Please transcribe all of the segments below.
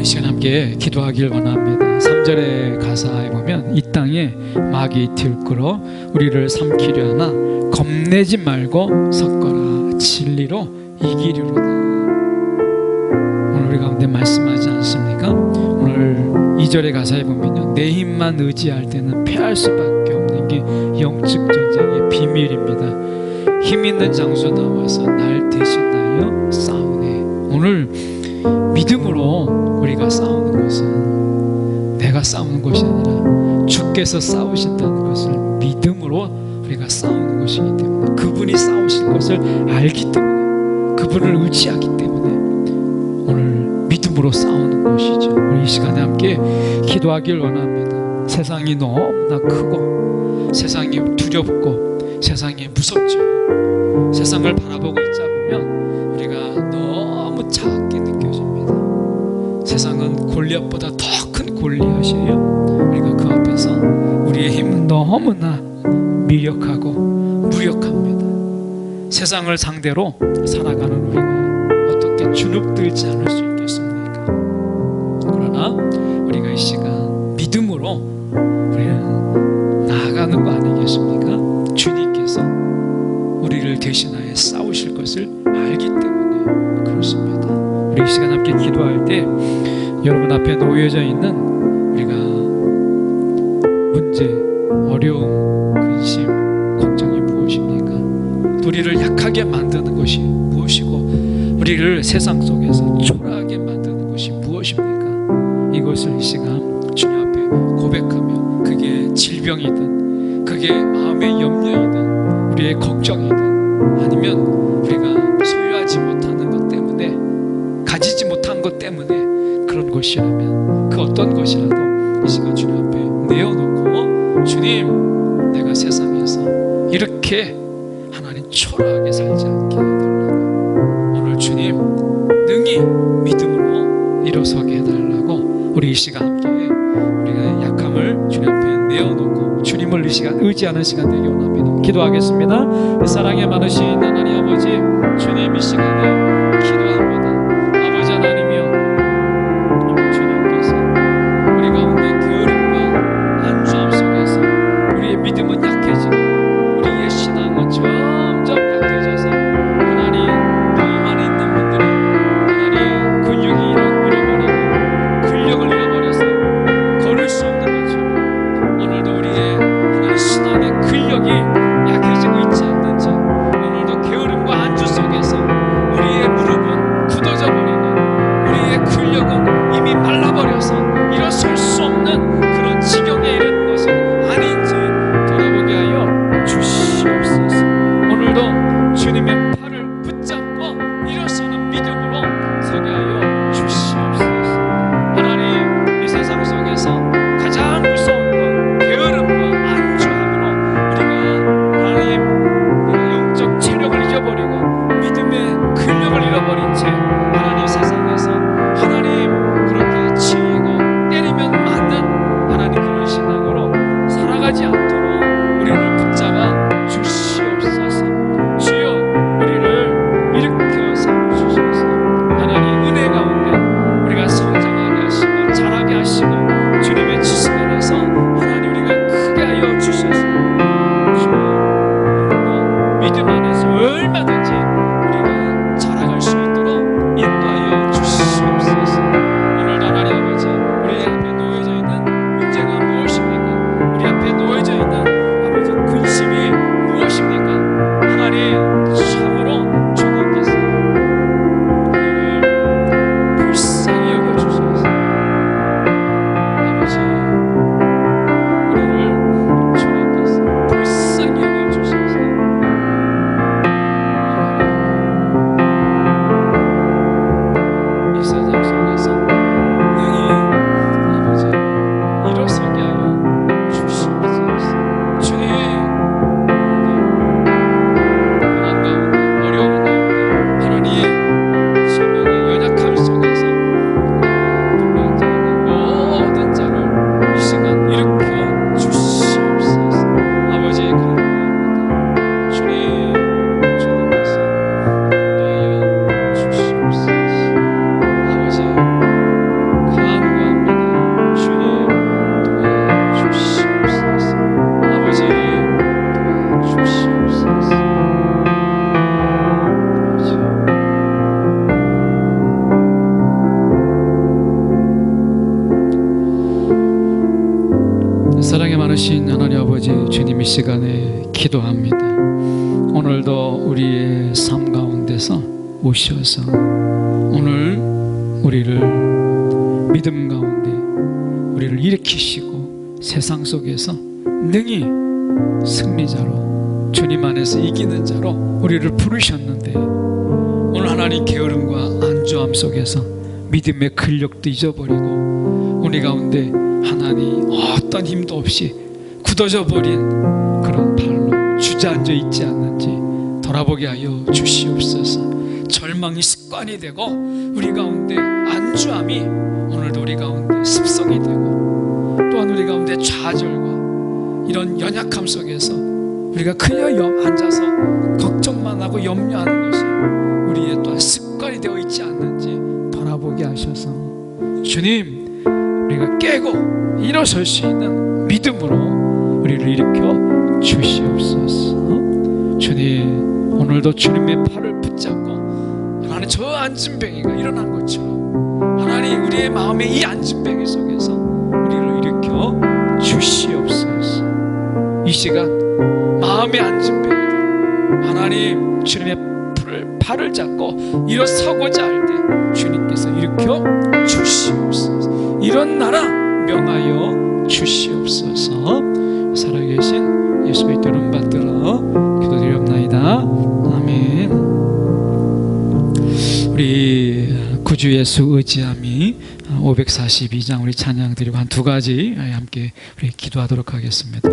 우리 시간 함께 기도하길 원합니다. 3절의 가사에 보면 이 땅에 마귀 들끓어 우리를 삼키려 하나 겁내지 말고 섰거라 진리로 이기리로다. 오늘 우리 가운데 말씀하지 않습니까? 오늘 2절의 가사에 보면요, 내 힘만 의지할 때는 패할 수밖에 없는 게 영적 전쟁의 비밀입니다. 힘 있는 장소 나와서 날 대신하여 싸우네. 오늘 믿음으로 우리가 싸우는 것은 내가 싸우는 것이 아니라 주께서 싸우신다는 것을 믿음으로 우리가 싸우는 것이기 때문에, 그분이 싸우실 것을 알기 때문에, 그분을 의지하기 때문에 오늘 믿음으로 싸우는 것이죠. 우리 이 시간에 함께 기도하길 원합니다. 세상이 너무나 크고 세상이 두렵고 세상이 무섭죠. 세상을 바라보고 있자 보면 우리가 너무 작게 느껴집니다. 세상은 골리앗보다 더 큰 골리앗이에요. 우리가 그 앞에서 우리의 힘은 너무나 미력하고 무력합니다. 세상을 상대로 살아가는 우리가 어떻게 주눅들지 않을 수 있겠습니까? 그러나 우리가 이 시간 믿음으로 우리는 나아가는 거 아니겠습니까? 주님께서 우리를 대신하여 싸우실 것을 알기 때문에 그렇습니다. 우리 이 시간 함께 기도할 때 여러분 앞에 놓여져 있는 우리가 문제, 어려움, 근심, 걱정이 무엇입니까? 우리를 약하게 만드는 것이 무엇이고 우리를 세상 속에서 초라하게 만드는 것이 무엇입니까? 이것을 이 시간 주님 앞에 고백하며, 그게 질병이든 그게 마음의 염려이든 우리의 걱정이든 아니면 우리가 소유하지 못하는 것 때문에, 가지지 못한 것 때문에 그런 것이라면 그 어떤 것이라도 이 시간 주님 앞에 내어놓고, 주님, 내가 세상에서 이렇게 하나님 초라하게 살지 않게 해달라고, 오늘 주님 능히 믿음으로 일어서게 해달라고 우리 이 시간 함께 우리가 약함을 주님 앞에 내어놓고 주님을 이 시간 의지하는 시간 되기 원합니다. 기도하겠습니다. 사랑에 많으신 하나님 아버지, 주님 이 시간에 기도합니다. 아버지 하나님이여, 주님께서 우리 가운데 게으름과 안주함 속에서 우리의 믿음은 약해지고 우리의 신앙은 점점 약해져서 하나님, 마음 안에 있는 분들은 하나님 근육이 잃어버리고 근력을 잃어버려서 걸을 수 없는 것처럼 오늘도 우리의 하나님 신앙의 근력이 약해지고 있지 않는지, 오늘도 게으름과 안주 속에서 우리의 많으신 하나님 아버지 주님, 이 시간에 기도합니다. 오늘도 우리의 삶 가운데서 오셔서 오늘 우리를 믿음 가운데 우리를 일으키시고 세상 속에서 능히 승리자로, 주님 안에서 이기는 자로 우리를 부르셨는데, 오늘 하나님 게으름과 안주함 속에서 믿음의 근력도 잊어버리고 우리 가운데 하나님 어떤 힘도 없이 굳어져 버린 그런 발로 주저앉아 있지 않는지 돌아보게 하여 주시옵소서. 절망이 습관이 되고 우리 가운데 안주함이 오늘도 우리 가운데 습성이 되고, 또한 우리 가운데 좌절과 이런 연약함 속에서 우리가 그냥 앉아서 걱정만 하고 염려하는 것이 우리의 또한 습관이 되어 있지 않는지 돌아보게 하셔서 주님, 우리가 깨고 일어설 수 있는 믿음으로 우리를 일으켜 주시옵소서. 주님, 오늘도 주님의 팔을 붙잡고 하나님, 저 안진뱅이가 일어난 것처럼 하나님, 우리의 마음의 이 안진뱅이 속에서 우리를 일으켜 주시옵소서. 이 시간 마음의 안진뱅이들 하나님, 주님의 팔을 잡고 일어서고자 할 때 주님께서 일으켜 주시옵소서. 이런 나라 명하여 주시옵소서. 살아계신 예수 그리스도 이름 받들어 기도드리옵나이다. 아멘. 우리 구주 예수 의지함이 542장 우리 찬양 드리고 한 두 가지 함께 우리 기도하도록 하겠습니다.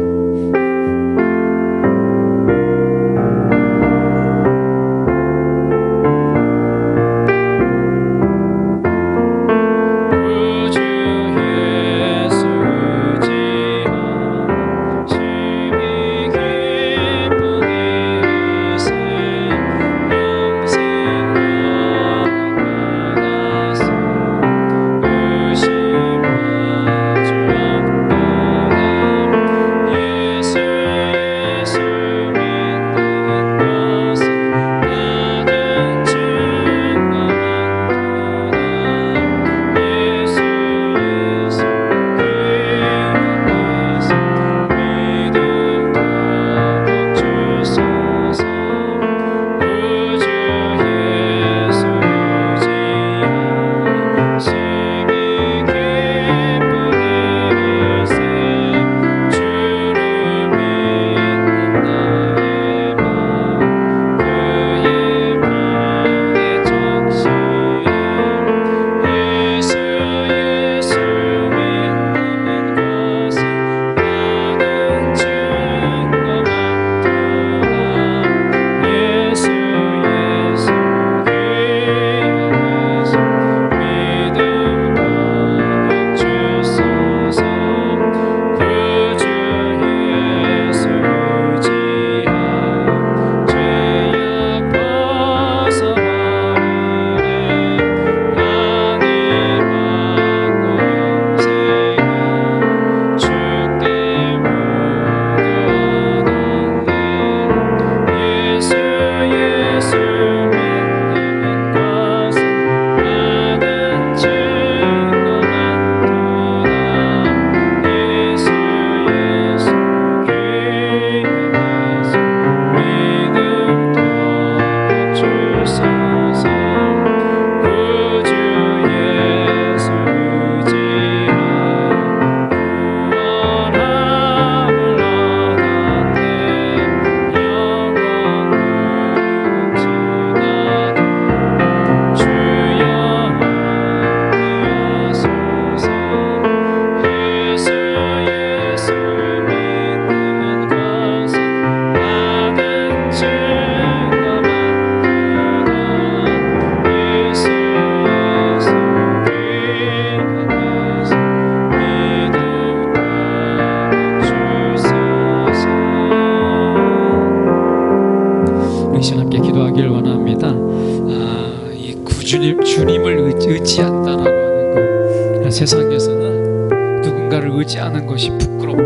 주님을 의지한다라고 하는 것, 세상에서는 누군가를 의지하는 것이 부끄럽고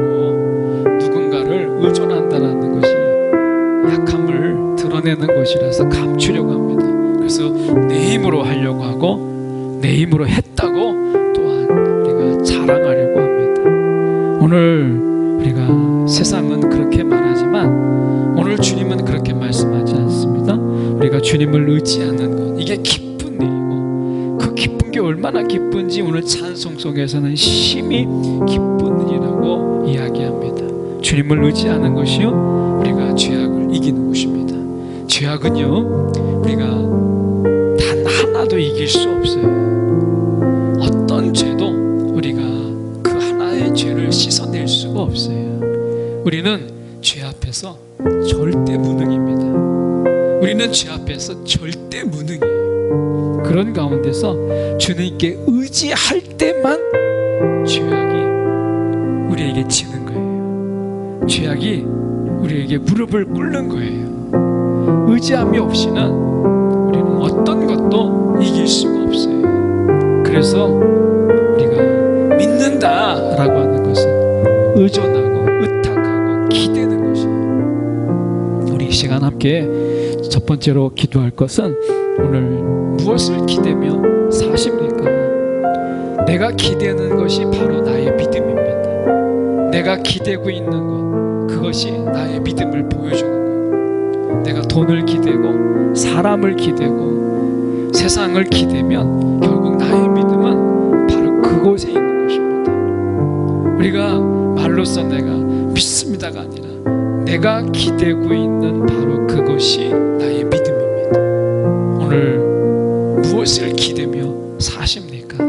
누군가를 의존한다라는 것이 약함을 드러내는 것이라서 감추려고 합니다. 그래서 내 힘으로 하려고 하고 내 힘으로 했다고 또한 우리가 자랑하려고 합니다. 오늘 우리가 세상은 그렇게 말하지만 오늘 주님은 그렇게 말씀하지 않습니다. 우리가 주님을 의지하는 것, 이게 기쁜 일이고 그 기쁜 게 얼마나 기쁜지 오늘 찬송 속에서는 심히 기쁜 일이라고 이야기합니다. 주님을 의지하는 것이요, 우리가 죄악을 이기는 것입니다. 죄악은요, 우리가 단 하나도 이길 수 없어요. 어떤 죄도 우리가 그 하나의 죄를 씻어낼 수가 없어요. 우리는 죄 앞에서 절대 무능입니다. 우리는 죄 앞에서 절대 무능이에요. 그런 가운데서 주님께 의지할 때만 죄악이 우리에게 지는 거예요. 죄악이 우리에게 무릎을 꿇는 거예요. 의지함이 없이는 우리는 어떤 것도 이길 수가 없어요. 그래서 우리가 믿는다라고 하는 것은 의존하고 의탁하고 기대는 것이에요. 우리 이 시간 함께 첫 번째로 기도할 것은 오늘 무엇을 기대며 사십니까? 내가 기대는 것이 바로 나의 믿음입니다. 내가 기대고 있는 것, 그것이 나의 믿음을 보여주는 거예요. 내가 돈을 기대고 사람을 기대고 세상을 기대면 결국 나의 믿음은 바로 그곳에 있는 것입니다. 우리가 말로써 내가 믿습니다가 아니라 내가 기대고 있는 바로 그것이 나의 믿음입니다. 오늘 무엇을 기대며 사십니까?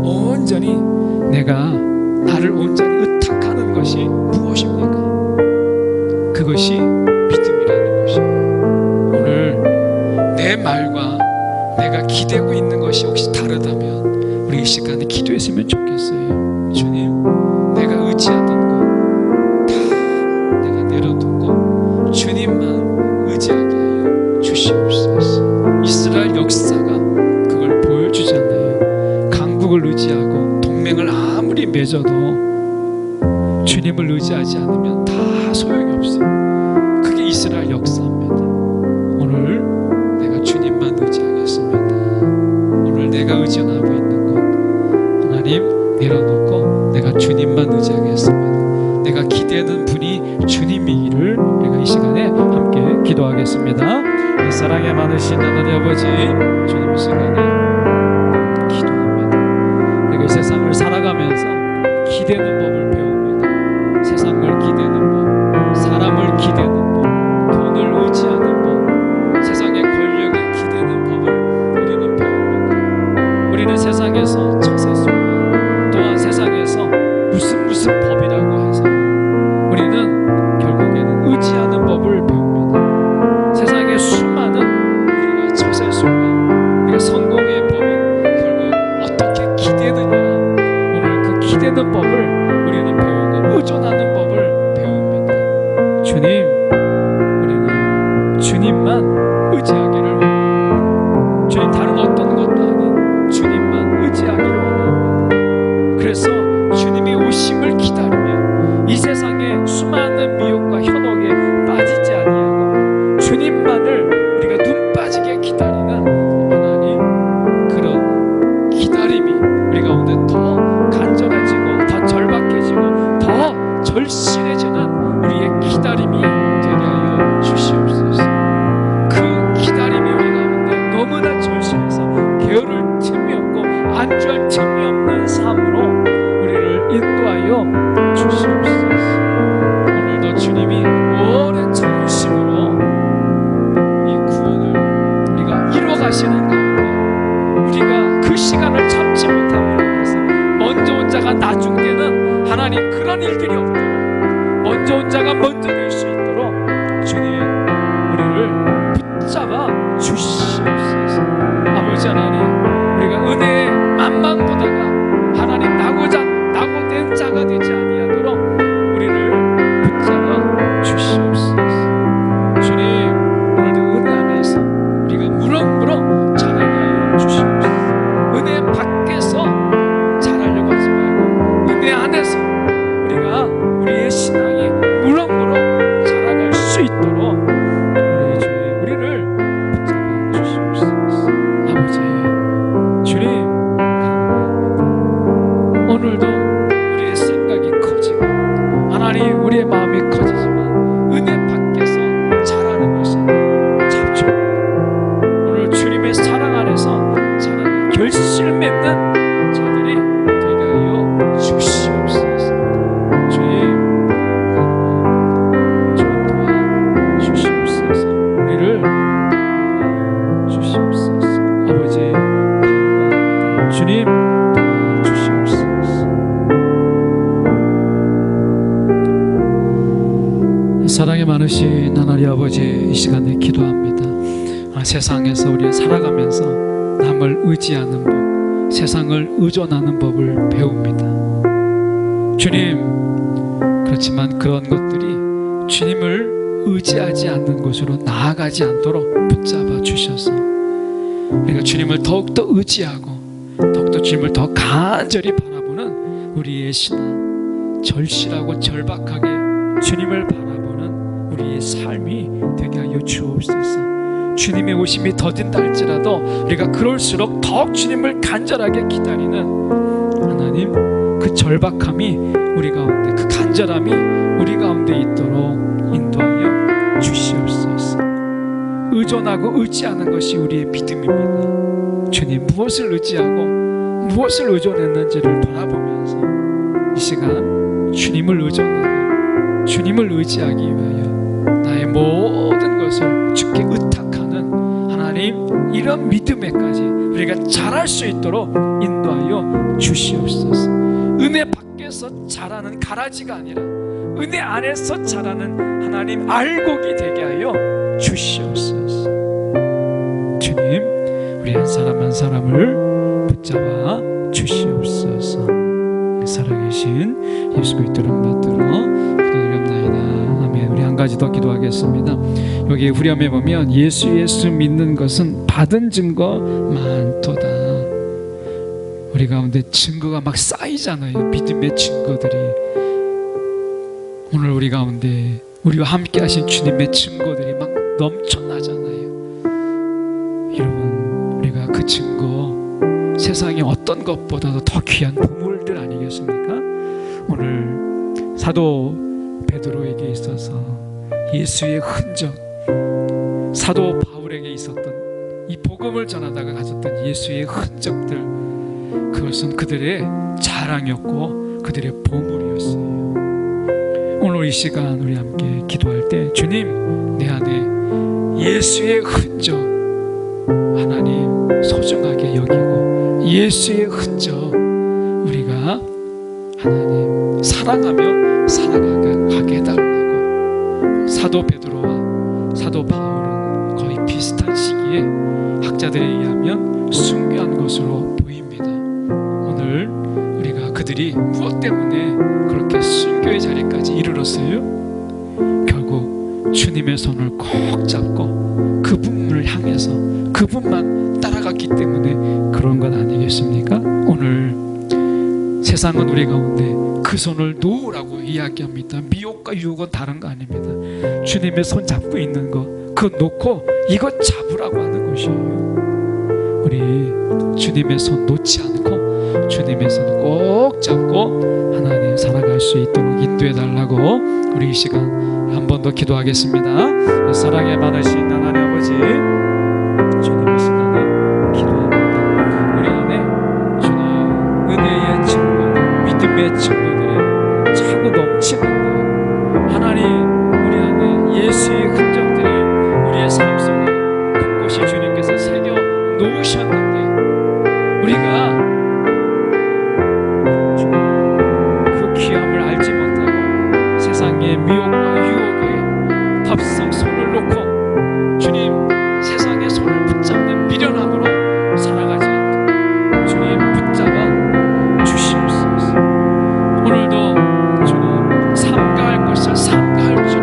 온전히 내가 나를 온전히 의탁하는 것이 무엇입니까? 그것이 믿음이라는 것이에요. 오늘 내 말과 내가 기대고 있는 것이 혹시 다르다면 우리 이 시간에 기도했으면 좋겠어요. 주님, 내가 의지하던 것 다 내가 내려두고 주님만 의지하게 하여 주시옵소서. 이스라엘 역사가 그걸 보여주잖아요. 강국을 의지하고 동맹을 아무리 맺어도 주님을 의지하지 않으면 다 소용이 없어요. 그게 이스라엘 역사입니다. 오늘 내가 주님만 의지하겠습니다. 오늘 내가 의존하고 있는 것 하나님 내려놓고 내가 주님만 의지하겠습니다. 내가 기대하는 분이 주님이기를 우리가 이 시간에 함께 기도하겠습니다. 사랑에 많으신 하나님 아버지, 주님 이 시간에 기도합니다. 우리가 이 세상을 살아가면서 기대는 법을 배웁니다. 세상을 기대는 법, 사람을 기대는 법, 돈을 의지하는 법, 세상의 권력을 기대는 법을 우리는 배웁니다. 우리는 세상에서 처세술과 또한 세상에서 무슨 법이라고 해서 우리는 결국에는 의지하는 법을 배웁니다. 세상의 수많은 우리가 처세술과 우리가 성공의 법은 결국 어떻게 기대느냐, 오늘 그 기대는 법을 우리는 배우고 의존하는 법을 배웁니다. 주님, 우리는 주님만 의지하기를 원합니다. 주님, 다른 어떤 것도 아닌 주님만 의지하기를 원합니다. 그래서 주님의 오심을 기다리며 이 세상의 수많은 미혹과 현혹에 빠지지 아니하고 주님만을 우리가 눈 빠지게 기다리는 하나님, 그런 기다림이 우리 가운데 더 간절해지고 더 절박해지고 더 절실해지는 우리의 기다림이 되게 하여 주시옵소서. 그 기다림이 우리 가운데 너무나 절실해서 게으를 틈이 없고 안주할 틈이 없는 삶으로 우리를 인도하여 주시옵소서. 오늘도 주님이 오랜 참으심으로 이 구원을 우리가 이뤄가시는 가운데 우리가 그 시간을 참지 못함으로 인해서 먼저 온 자가 나중 되는 하나님, 그런 일들이 없도록 먼저 온 자가 먼저 될 수 있도록 주님 우리를 붙잡아 주시옵소서. 아버지 하나님, 우리가 은혜의 만만 보다가 하나님 낙오된 자가 되지 아니하도록 우리를 붙잡아 주시옵소서. 주님, 오늘도 은혜 안에서 우리가 무럭무럭 자라게 하여 주시옵소서. 은혜 밖에서 자라려고 하지 말고 은혜 안에서 우리가 우리의 신앙이 무럭무럭 자라갈 수 있도록 우리 주님 우리를 붙잡아 주시옵소서. 아버지, 주님 감사합니다. 오늘도 우리의 생각이 커지고 많으신 하나님 아버지, 이 시간에 기도합니다. 세상에서 우리가 살아가면서 남을 의지하는 법, 세상을 의존하는 법을 배웁니다. 주님, 그렇지만 그런 것들이 주님을 의지하지 않는 곳으로 나아가지 않도록 붙잡아 주셔서 우리가 주님을 더욱더 의지하고 더욱더 주님을 더 간절히 바라보는 우리의 신앙, 절실하고 절박하게 주님을 바라보는 우리의 삶이 되게 하여 주옵소서. 주님의 오심이 더딘다 할지라도 우리가 그럴수록 더욱 주님을 간절하게 기다리는 하나님, 그 절박함이 우리 가운데, 그 간절함이 우리 가운데 있도록 인도하여 주시옵소서. 의존하고 의지하는 것이 우리의 믿음입니다. 주님, 무엇을 의지하고 무엇을 의존했는지를 돌아보면서 이 시간 주님을 의존하고 주님을 의지하기 위하여 나의 모든 것을 주께 의탁하는 하나님, 이런 믿음에까지 우리가 자랄 수 있도록 인도하여 주시옵소서. 은혜 밖에서 자라는 가라지가 아니라 은혜 안에서 자라는 하나님 알곡이 되게 하여 주시옵소서. 주님, 우리 한 사람 한 사람을 붙잡아 주시옵소서. 살아계신 예수 그리스도를 받들어 기도드립니다. 아멘. 우리 한 가지 더 기도하겠습니다. 여기 후렴에 보면 예수 믿는 것은 받은 증거 많도다. 우리 가운데 증거가 막 쌓이잖아요. 믿음의 증거들이. 오늘 우리 가운데 우리와 함께 하신 주님의 증거들이 막 넘쳐나잖아요. 여러분, 우리가 그 증거, 세상의 어떤 것보다도 더 귀한 보물들 아니겠습니까? 오늘 사도 베드로에게 있어서 예수의 흔적, 사도 바울에게 있었던 이 복음을 전하다가 가졌던 예수의 흔적들, 그것은 그들의 자랑이었고 그들의 보물이었어요. 오늘 이 시간 우리 함께 기도할 때, 주님, 내 안에 예수의 흔적 하나님 소중하게 여기고 예수의 흔적 우리가 하나님 사랑하며 살아가게 해달라고. 사도 베드로와 사도 바울은 거의 비슷한 시기에 학자들에 의하면 순교한 것으로 보입니다. 오늘 우리가 그들이 무엇 때문에 그렇게 순교의 자리까지 이르렀어요? 결국 주님의 손을 꼭 잡고 그분을 향해서 그분만 따라갔기 때문에 그런 것 아니겠습니까? 오늘 세상은 우리 가운데 그 손을 놓으라고 이야기합니다. 미혹과 유혹은 다른 거 아닙니다. 주님의 손 잡고 있는 거, 그거 놓고 이것 잡으라고 하는 것이에요. 우리 주님의 손 놓지 않고 주님의 손 꼭 잡고 하나님 살아갈 수 있도록 인도해 달라고 우리 이 시간 한 번 더 기도하겠습니다. 사랑에 많으신 하나님 아버지, 주님의 시간에 기도합니다. 우리 안에 주님 은혜의 증거들, 믿음의 증거들이 자꾸 넘치는데 하나님, 우리 안에 예수의 흔적들이 우리의 삶 속에 곳곳이 주님께서 새겨 놓으셨는데 우리가 그 귀함을 알지 못하고 세상의 미혹과 유혹에 덥석 손을 놓고 주님 세상의 손을 붙잡는 미련함으로 살아가지 않도록 주님 붙잡아 주시옵소서. 오늘도 주님 삼가할 것을 삼가할 줄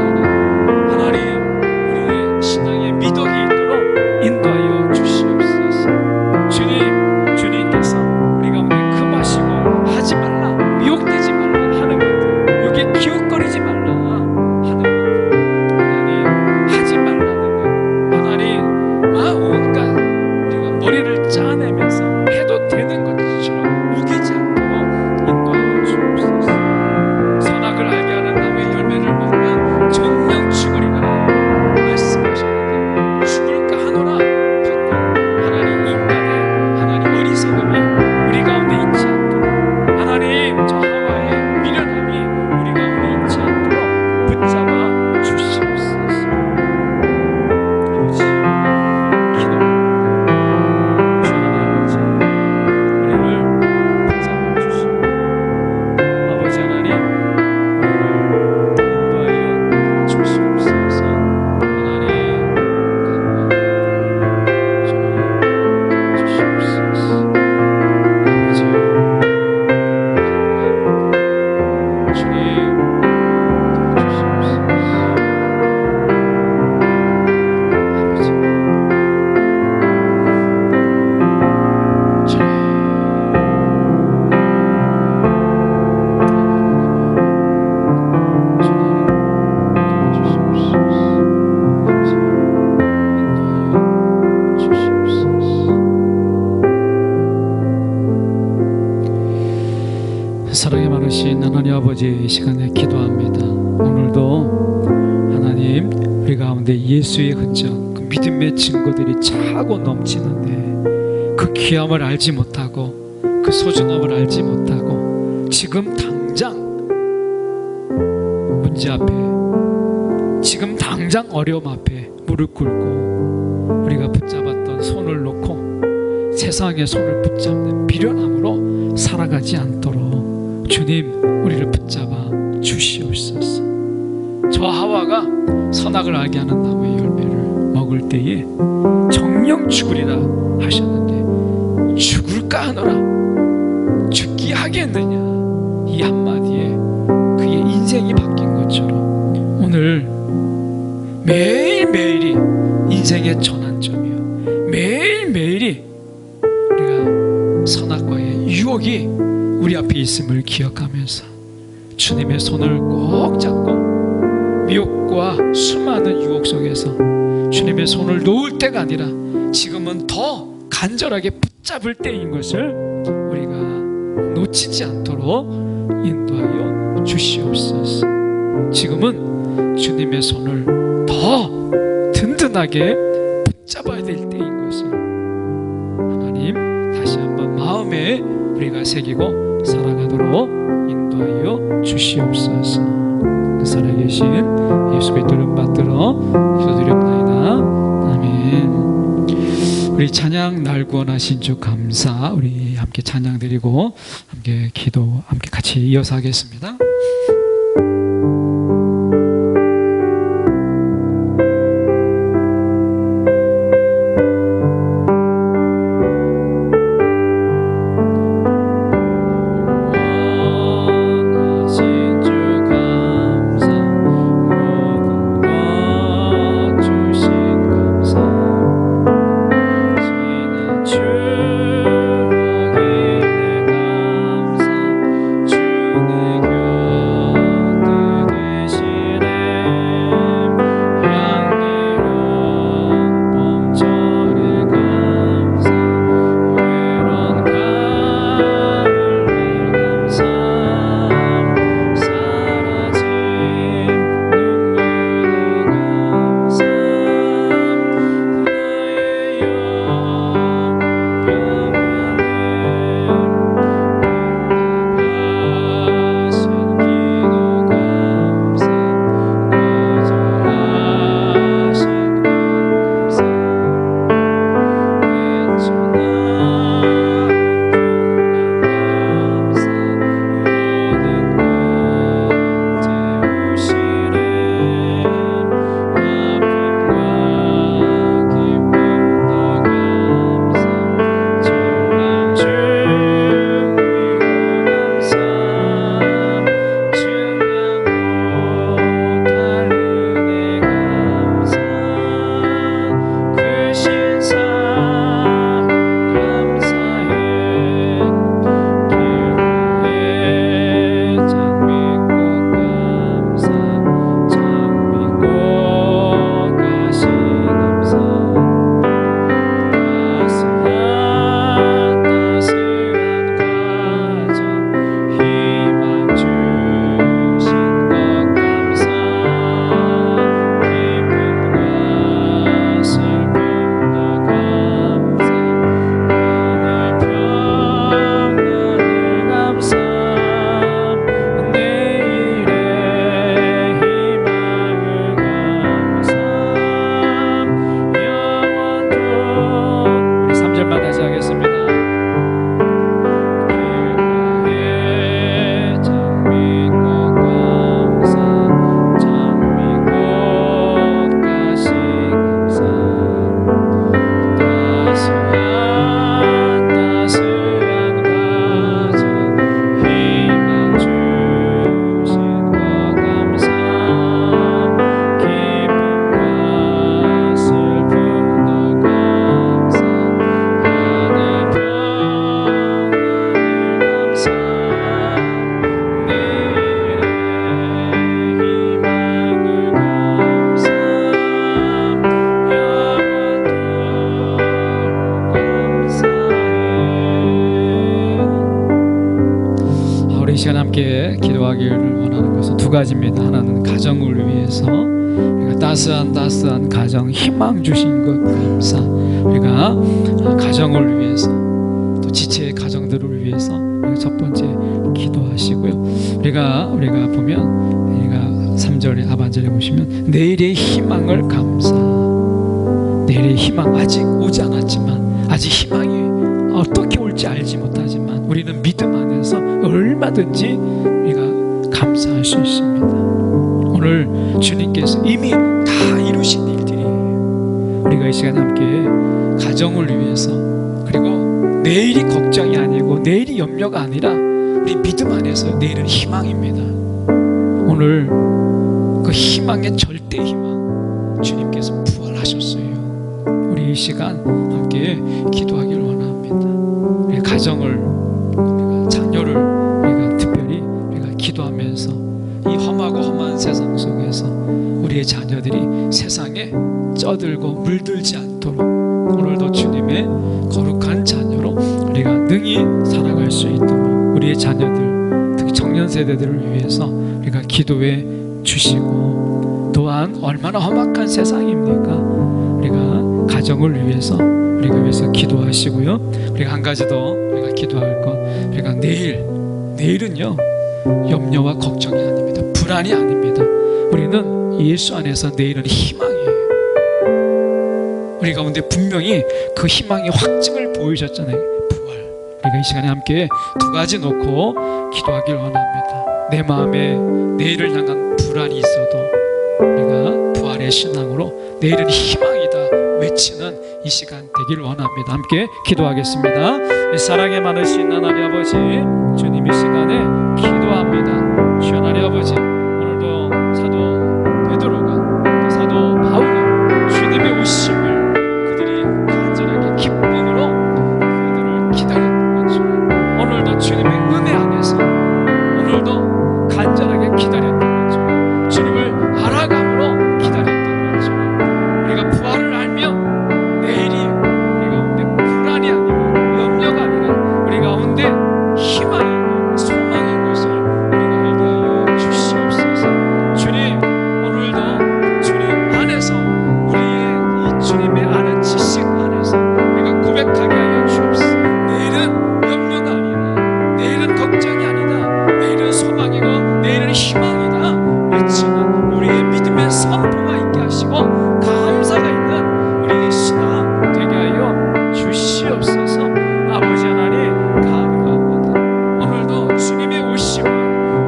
사랑이 많으신 하나님 아버지, 이 시간에 기도합니다. 오늘도 하나님, 우리 가운데 예수의 흔적, 그 믿음의 증거들이 차고 넘치는데 그 귀함을 알지 못하고 그 소중함을 알지 못하고 지금 당장 문제 앞에, 지금 당장 어려움 앞에 무릎 꿇고 우리가 붙잡았던 손을 놓고 세상의 손을 붙잡는 비련함으로 살아가지 않도록 주님, 우리를 붙잡아 주시옵소서. 저 하와가 선악을 알게 하는 나무의 열매를 먹을 때에 정령 죽으리라 하셨는데 죽을까 하노라, 죽기 하겠느냐, 이 한마디에 그의 인생이 바뀐 것처럼 오늘 매일매일이 인생의 전환점이요, 매일매일이 우리가 선악과의 유혹이 우리 앞에 있음을 기억하면서 주님의 손을 꼭 잡고 미혹과 수많은 유혹 속에서 주님의 손을 놓을 때가 아니라 지금은 더 간절하게 붙잡을 때인 것을 우리가 놓치지 않도록 인도하여 주시옵소서. 지금은 주님의 손을 더 든든하게 붙잡아야 될 때인 것을 하나님, 다시 한번 마음에 우리가 새기고 살아가도록 인도하여 주시옵소서. 살아계신 예수 그리스도 이름 받들어 기도드립니다. 아멘. 우리 찬양 날 구원하신 주 감사, 우리 함께 찬양 드리고 함께 기도 함께 같이 이어서 하겠습니다. 주의 우리 이 시간 함께 기도하기를 원하는 것은 두 가지입니다. 하나는 가정을 위해서, 우리가 따스한 가정 희망 주신 것 감사. 우리가 가정을 위해서, 또 지체의 가정들을 위해서 첫 번째 기도하시고요. 우리가 보면, 우리가 3절에 하반절에 보시면 내일의 희망을 감사. 내일의 희망, 아직 오지 않았지만, 아직 희망이 어떻게 올지 알지 못하지만 우리는 믿음 안에서 얼마든지 우리가 감사할 수 있습니다. 오늘 주님께서 이미 다 이루신 일들이에요. 우리가 이 시간 함께 가정을 위해서, 그리고 내일이 걱정이 아니고 내일이 염려가 아니라 우리 믿음 안에서 내일은 희망입니다. 오늘 그 희망의 절대 희망, 주님께서 부활하셨어요. 우리 이 시간 함께 기도하기를 원합니다. 우리 가정을, 우리가 자녀를, 우리가 특별히 우리가 기도하면서 이 험한 세상 속에서 우리의 자녀들이 세상에 쩌들고 물들지 않도록 오늘도 주님의 거룩한 자녀로 우리가 능히 살아갈 수 있도록 우리의 자녀들, 특히 청년 세대들을 위해서 우리가 기도해 주시고, 또한 얼마나 험악한 세상입니까? 우리가 가정을 위해서 위해서 기도하시고요. 우리가 한 가지 더 우리가 기도할 것, 우리가 내일은요 염려와 걱정이 아닙니다. 불안이 아닙니다. 우리는 예수 안에서 내일은 희망이에요. 우리 가운데 분명히 그 희망의 확증을 보이셨잖아요. 부활. 우리가 이 시간에 함께 두 가지 놓고 기도하길 원합니다. 내 마음에 내일을 향한 불안이 있어도 우리가 부활의 신앙으로 내일은 희망이다 외치는 이 시간 되기를 원합니다. 함께 기도하겠습니다. 사랑에 많으신 하나님 아버지, 주님 이 시간에 기도합니다. 주여 하나님 아버지, 오늘도 사도 베드로가, 사도 바울이 주님의 오심을 그들이 간절하게 기쁨으로 그들을 기다렸던 것처럼 오늘도 주님의 은혜 안에서 오늘도 간절하게 기다렸던 것처럼 주님을 알아감으로 기다렸던 것처럼 우리가 부활을 알며 내일이 우리 가운데 불안이 아니고 염려가 아니라 우리 가운데 희망이고 소망인 것을 우리가 알게 하여 주시옵소서. 주님, 오늘도 주님 안에서 우리의 이 주님의 아는 지식 안에서 우리가 고백하게 하여 주옵소서. 내일은 염려가 아니라, 내일은 걱정이 아니다, 내일은 소망이고 내일은 희망이다 외치는 우리의 믿음의 선포가 있게 하시고 감사가 있는 우리의 신앙 되게 하여 주시옵소서. 아버지 하나님 감사합니다. 오늘도 주님의 오심을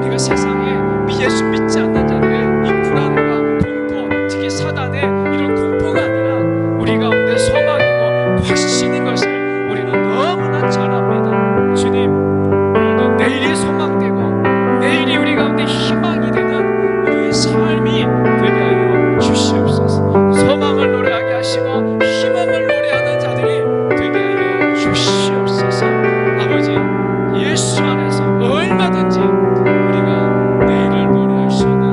우리가 세상에 예수 믿지 않는 자들의 이 불안과 공포, 특히 사단의 이런 공포가 아니라 우리 가운데 소망이고 확신인 것을 우리는 너무나 잘 압니다. 주님, 오늘도 내일이 소망되고 내일이 우리 가운데 희망이 되는 우리의 삶이 되게 하여 주시옵소서. 소망을 노래하게 하시고 희망을 노래하는 자들이 되게 하여 주시옵소서. 아버지, 예수 안에서 얼마든지 우리가 내일을 노래할 수 있는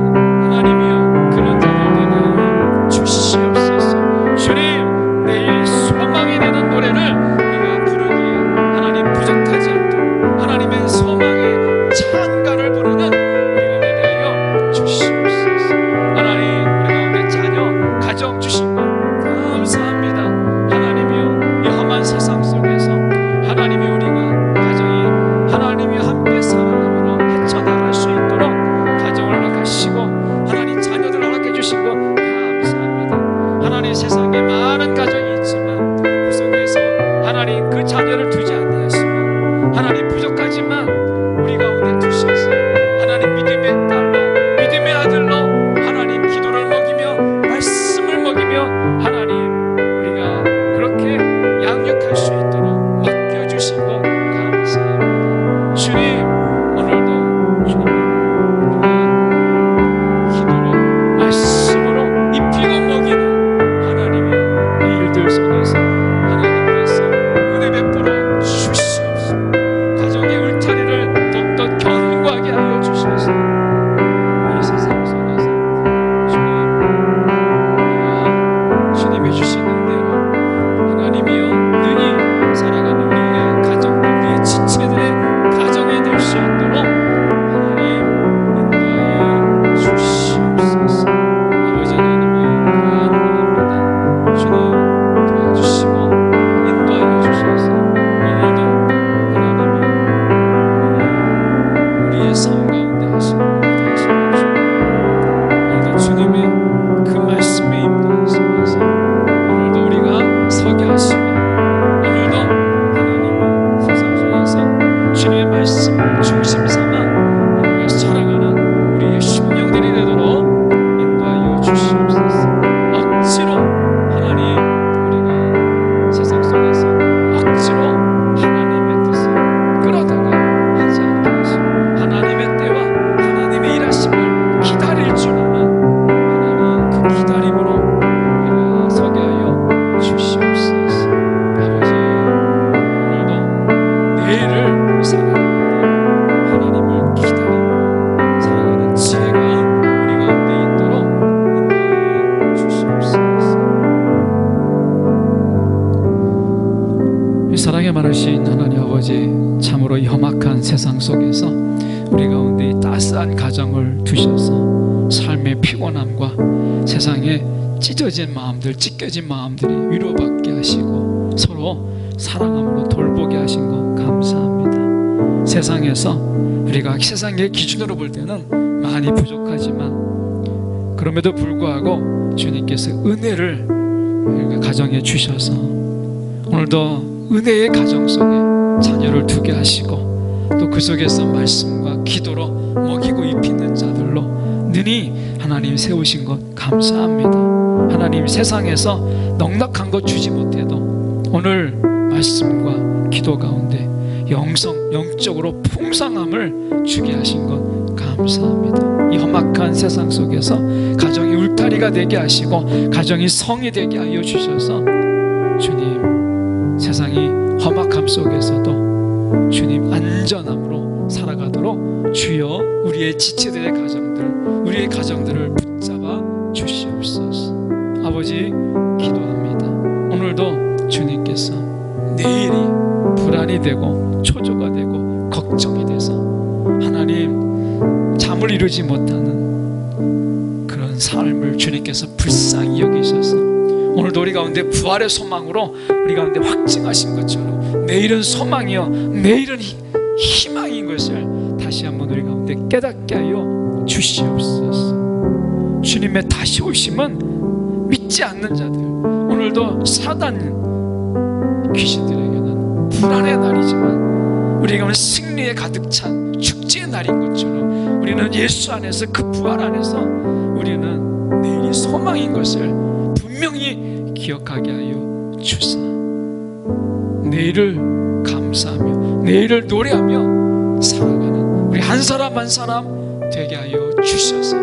우리의 삶 가운데 하시고 오늘도 주님의 그 말씀에 임하셔서 오늘도 우리가 서게 하시고 오늘도 하나님의 세상 속에서 주님의 말씀을 중심 삼아 우리가 살아가는 우리의 심령들이 되도록 인도하여 주시옵소서. 억지로 하나님 우리가 세상 속에서 억지로 하나님의 뜻을 끌어다가 하지 않게 하시고 하나님의 때와 하나님의 일하심을 기다릴 줄 아는 하나님 그 기다림으로 우리가 서게 하여 주시옵소서. 아버지 오늘도 내일을 살아가는데 하나님을 기다리며 살아가는 지혜가 우리 가운데 있도록 인도하여 주시옵소서. 이 사랑에 많으신 하나님 아버지, 참으로 이 험악한 세상 속에서 우리 가운데 이 따스한 가정을 두셔서 삶의 피곤함과 세상에 찢어진 마음들, 찢겨진 마음들이 위로받게 하시고 서로 사랑함으로 돌보게 하신 것 감사합니다. 세상에서 우리가 세상의 기준으로 볼 때는 많이 부족하지만 그럼에도 불구하고 주님께서 은혜를 우리가 가정에 주셔서 오늘도 은혜의 가정 속에 자녀를 두게 하시고 또 그 속에서 말씀과 기도로 먹이고 입히는 자들로 능히 하나님 세우신 것 감사합니다. 하나님 세상에서 넉넉한 것 주지 못해도 오늘 말씀과 기도 가운데 영적으로 풍성함을 주게 하신 것 감사합니다. 이 험악한 세상 속에서 가정이 울타리가 되게 하시고 가정이 성이 되게 하여 주셔서 주님 세상이 험악함 속에서도 주님 안전함으로 살아가도록 주여 우리의 지체들의 가정들, 우리의 가정들을 붙잡아 주시옵소서. 아버지 기도합니다. 오늘도 주님께서 내일이 불안이 되고 초조가 되고 걱정이 돼서 하나님 잠을 이루지 못하는 그런 삶을 주님께서 불쌍히 여기셔서 오늘도 우리 가운데 부활의 소망으로 우리 가운데 확증하신 것처럼 내일은 소망이요 내일은 희망인 것을 다시 한번 우리 가운데 깨닫게 하여 주시옵소서. 주님의 다시 오심은 믿지 않는 자들, 오늘도 사단 귀신들에게는 불안의 날이지만 우리가 승리에 가득 찬 축제의 날인 것처럼 우리는 예수 안에서 그 부활 안에서 우리는 내일이 소망인 것을 분명히 기억하게 하여 주사 내일을 감사하며 내일을 노래하며 살아가는 우리 한 사람 한 사람 되게 하여 주셔서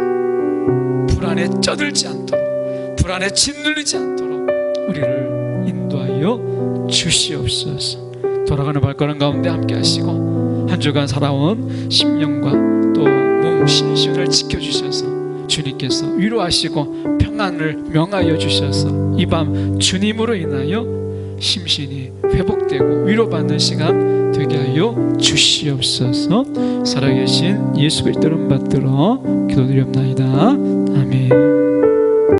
불안에 쩌들지 않도록 불안에 짓눌리지 않도록 우리를 인도하여 주시옵소서. 돌아가는 발걸음 가운데 함께 하시고 한 주간 살아온 심령과 또 몸 심신을 지켜주셔서 주님께서 위로하시고 평안을 명하여 주셔서 이 밤 주님으로 인하여 심신이 회복되고 위로받는 시간 되게 하여 주시옵소서. 살아계신 예수 그리스도 이름 받들어 기도드립나이다. 아멘.